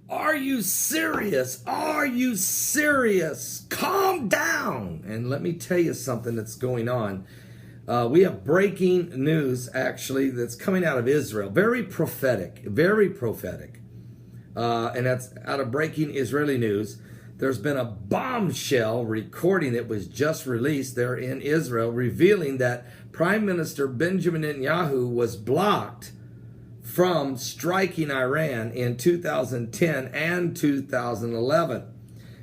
Are you serious? Are you serious? Calm down. And let me tell you something that's going on. We have breaking news, actually, that's coming out of Israel. Very prophetic, very prophetic. And that's out of breaking Israeli news. There's been a bombshell recording that was just released there in Israel, revealing that Prime Minister Benjamin Netanyahu was blocked from striking Iran in 2010 and 2011.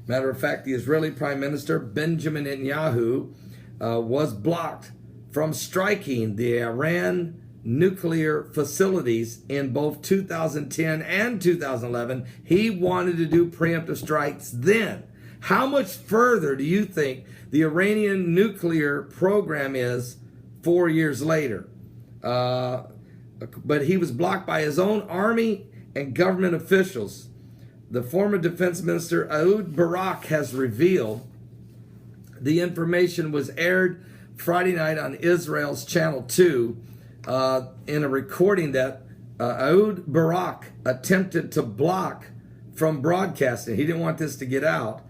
Matter of fact, the Israeli Prime Minister Benjamin Netanyahu was blocked from striking the Iran nuclear facilities in both 2010 and 2011. He wanted to do preemptive strikes then. How much further do you think the Iranian nuclear program is 4 years later? But he was blocked by his own army and government officials. The former defense minister Ehud Barak has revealed the information was aired Friday night on Israel's Channel 2 in a recording that Ehud Barak attempted to block from broadcasting. He didn't want this to get out,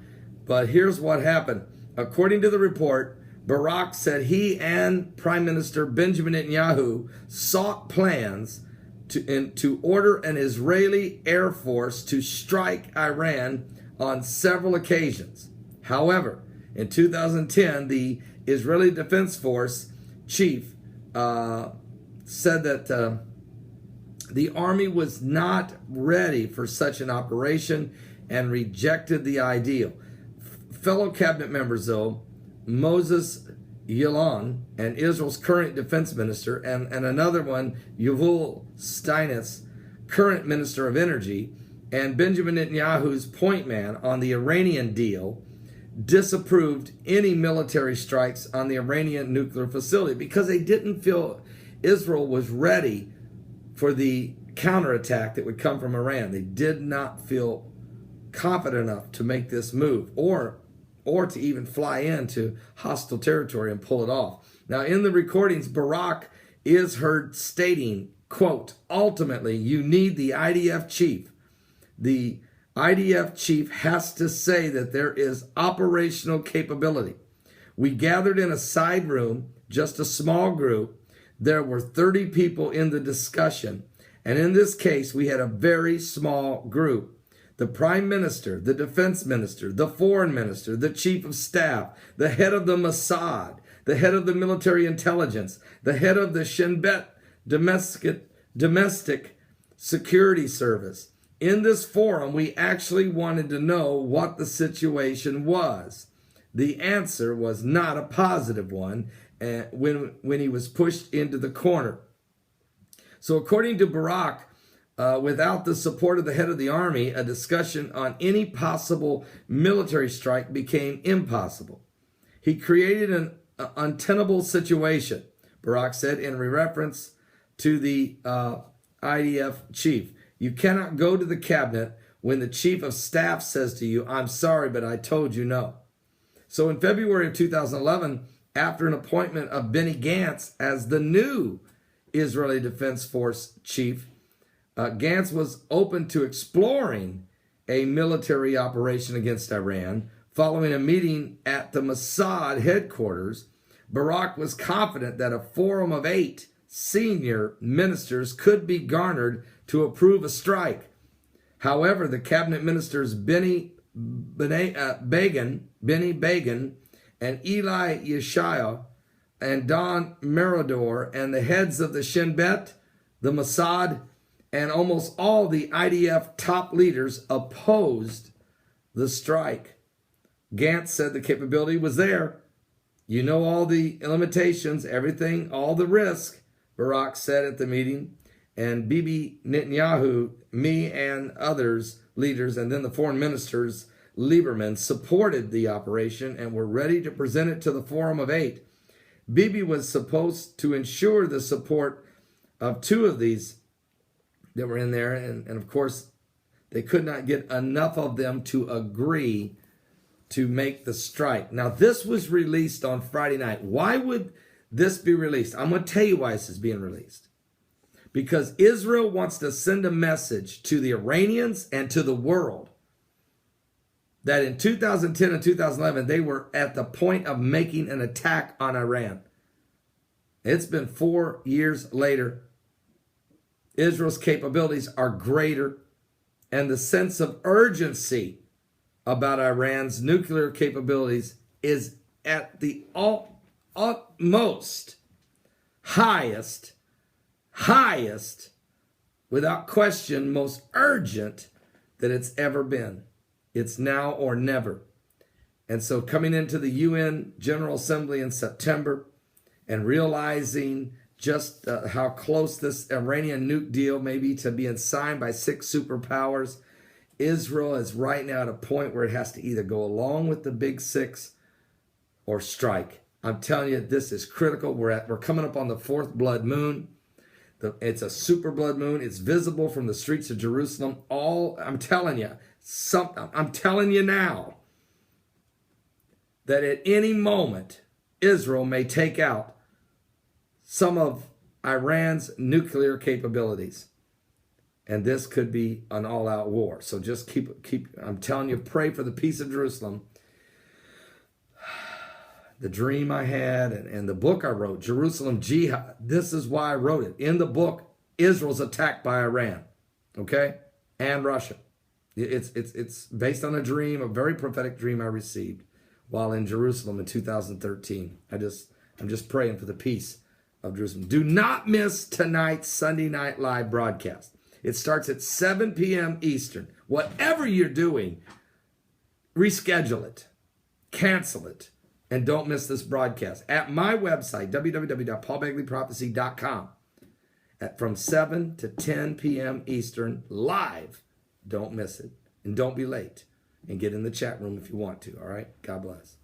but here's what happened. According to the report, Barak said he and Prime Minister Benjamin Netanyahu sought plans to order an Israeli Air Force to strike Iran on several occasions. However, in 2010, the Israeli Defense Force chief said that the army was not ready for such an operation and rejected the idea. Fellow cabinet members, though, Moses Yalon, and Israel's current defense minister, and another one, Yuval Steinitz, current minister of energy, and Benjamin Netanyahu's point man on the Iranian deal, disapproved any military strikes on the Iranian nuclear facility because they didn't feel Israel was ready for the counterattack that would come from Iran. They did not feel confident enough to make this move or to even fly into hostile territory and pull it off. Now, in the recordings, Barak is heard stating, quote, ultimately, you need the IDF chief. The IDF chief has to say that there is operational capability. We gathered in a side room, just a small group. There were 30 people in the discussion. And in this case, we had a very small group. The prime minister, the defense minister, the foreign minister, the chief of staff, the head of the Mossad, the head of the military intelligence, the head of the Shin Bet domestic security service. In this forum, we actually wanted to know what the situation was. The answer was not a positive one when he was pushed into the corner. So according to Barak, without the support of the head of the army, a discussion on any possible military strike became impossible. He created an untenable situation, Barak said in reference to the IDF chief. You cannot go to the cabinet when the chief of staff says to you, I'm sorry, but I told you no. So in February of 2011, after an appointment of Benny Gantz as the new Israeli Defense Force chief, Gantz was open to exploring a military operation against Iran. Following a meeting at the Mossad headquarters, Barak was confident that a forum of 8 senior ministers could be garnered to approve a strike. However, the cabinet ministers Benny Begin and Eli Yeshaya and Don Merodor and the heads of the Shin Bet, the Mossad, and almost all the IDF top leaders opposed the strike. Gantz said the capability was there. You know all the limitations, everything, all the risk, Barak said at the meeting. And Bibi Netanyahu, me and others, leaders, and then the foreign ministers, Lieberman, supported the operation and were ready to present it to the Forum of 8. Bibi was supposed to ensure the support of 2 of these that were in there, and of course, they could not get enough of them to agree to make the strike. Now, this was released on Friday night. Why would this be released? I'm going to tell you why this is being released. because Israel wants to send a message to the Iranians and to the world that in 2010 and 2011, they were at the point of making an attack on Iran. It's been 4 years later. Israel's capabilities are greater, and the sense of urgency about Iran's nuclear capabilities is at the utmost, highest, without question, most urgent that it's ever been. It's now or never. And so coming into the UN General Assembly in September and realizing just how close this Iranian nuke deal may be to being signed by 6 superpowers, Israel is right now at a point where it has to either go along with the big 6 or strike. I'm telling you, this is critical. We're coming up on the 4th blood moon. It's a super blood moon. It's visible from the streets of Jerusalem. I'm telling you now that at any moment, Israel may take out some of Iran's nuclear capabilities. And this could be an all-out war. So just keep, I'm telling you, pray for the peace of Jerusalem. The dream I had and the book I wrote, Jerusalem Jihad, this is why I wrote it. In the book, Israel's attacked by Iran, okay? And Russia. It's based on a dream, a very prophetic dream I received while in Jerusalem in 2013. I'm just praying for the peace of Jerusalem. Do not miss tonight's Sunday Night Live broadcast. It starts at 7 p.m. Eastern. Whatever you're doing, reschedule it, cancel it, and don't miss this broadcast. At my website, www.paulbegleyprophecy.com, from 7 to 10 p.m. Eastern, live. Don't miss it. And don't be late. And get in the chat room if you want to, all right? God bless.